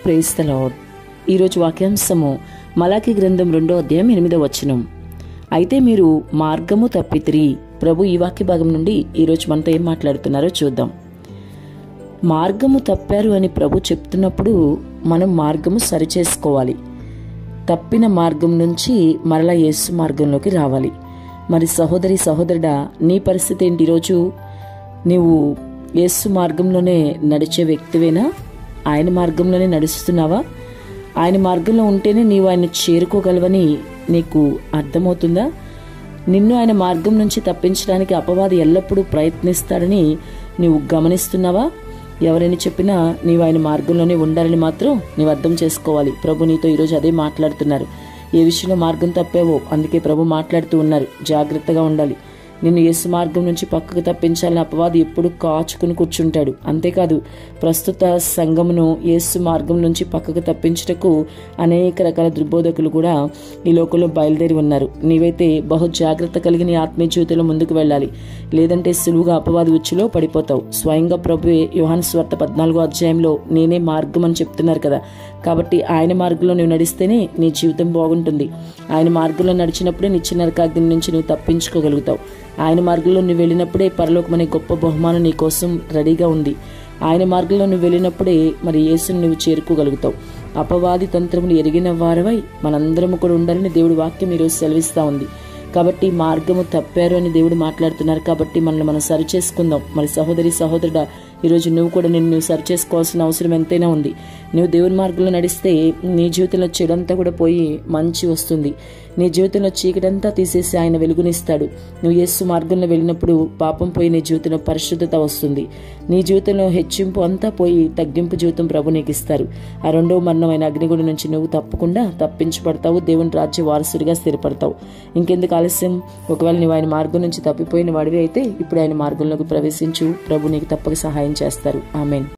Praise the lord. ఈరోజు వాక్యాంశము మలాకి గ్రంథం 2వ అధ్యాయం 8వ వచనం. అయితే మీరు మార్గము తప్పితిరి. ప్రభు ఈ వాక్య భాగం నుండి ఈరోజు మనతో ఏం మాట్లాడుతున్నారో చూద్దాం. మార్గము తప్పారు అని ప్రభు చెప్తున్నప్పుడు మనం మార్గము సరిచేసుకోవాలి. తప్పిన మార్గం నుంచి మరలా యేసు మార్గంలోకి రావాలి. మరి సహోదరి సహోదరుడా, నీ పరిస్థితి ఏంటి? ఈరోజు నీవు యేసు మార్గంలోనే నడిచే వ్యక్తివేనా? ఆయన మార్గంలోనే నడుస్తున్నావా? ఆయన మార్గంలో ఉంటేనే నీవు ఆయన చేరుకోగలవని నీకు అర్థమవుతుందా? నిన్ను ఆయన మార్గం నుంచి తప్పించడానికి అపవాది ఎల్లప్పుడూ ప్రయత్నిస్తాడని నీవు గమనిస్తున్నావా? ఎవరైనా చెప్పినా నీవు ఆయన మార్గంలోనే ఉండాలని మాత్రం నీవు అర్థం చేసుకోవాలి. ప్రభు నీతో ఈరోజు అదే మాట్లాడుతున్నారు. ఏ విషయంలో మార్గం తప్పావో అందుకే ప్రభు మాట్లాడుతూ ఉన్నారు. జాగ్రత్తగా ఉండాలి. నిన్ను యేసు మార్గం నుంచి పక్కకు తప్పించాలని అపవాది ఎప్పుడు కాచుకుని కూర్చుంటాడు. అంతేకాదు, ప్రస్తుత సంఘమును యేసు మార్గం నుంచి పక్కకు తప్పించుటకు అనేక రకాల దుర్బోధకులు కూడా ఈ లోకంలో బయలుదేరి ఉన్నారు. నీవైతే బహు జాగ్రత్త కలిగి నీ ఆత్మీయ జీవితంలో ముందుకు వెళ్ళాలి. లేదంటే సులువుగా అపవాది ఉచ్చులో పడిపోతావు. స్వయంగా ప్రభువే యోహాను సువార్త 14వ అధ్యాయంలో నేనే మార్గం అని చెప్తున్నారు కదా. కాబట్టి ఆయన మార్గంలో నువ్వు నడిస్తేనే నీ జీవితం బాగుంటుంది. ఆయన మార్గంలో నడిచినప్పుడే నిత్య నరకాగ్ని నుంచి నువ్వు తప్పించుకోగలుగుతావు. ఆయన మార్గంలో నువ్వు వెళ్ళినప్పుడే పరలోకం అనే గొప్ప బహుమానం నీ కోసం రెడీగా ఉంది. ఆయన మార్గంలో నువ్వు వెళ్ళినప్పుడే మరి యేసుని నువ్వు చేరుకోగలుగుతావు. అపవాది తంత్రములు ఎరిగిన వారవై మనందరము కూడా ఉండాలని దేవుడి వాక్యం ఈరోజు సెలవిస్తూ ఉంది. కాబట్టి మార్గము తప్పారు అని దేవుడు మాట్లాడుతున్నారు. కాబట్టి మనల్ని మనం సరి చేసుకుందాం. మరి సహోదరి సహోదరుడా, ఈరోజు నువ్వు కూడా నిన్ను సరి చేసుకోవాల్సిన అవసరం ఎంతైనా ఉంది. నువ్వు దేవుని మార్గంలో నడిస్తే నీ జీవితంలో చెడంతా కూడా పోయి మంచి వస్తుంది. నీ జీవితంలో చీకటంతా తీసేసి ఆయన వెలుగునిస్తాడు. నువ్వు యేసు మార్గంలో వెళ్ళినప్పుడు పాపం పోయి నీ జీవితంలో పరిశుద్ధత వస్తుంది. నీ జీవితంలో హెచ్చింపు అంతా పోయి తగ్గింపు జీవితం ప్రభు నీకు ఇస్తారు. ఆ రెండవ మరణమైన అగ్నిగుండం నుంచి నువ్వు తప్పకుండా తప్పించబడతావు. దేవుని రాజ్య వారసుడిగా స్థిరపడతావు. ఇంకెందుకు ఆలస్యం? ఒకవేళ నువ్వు ఆయన మార్గం నుంచి తప్పిపోయిన వాడివి అయితే ఇప్పుడు ఆయన మార్గంలోకి ప్రవేశించు. ప్రభు నీకు తప్పక సహాయం చేస్తారు. ఆమేన్.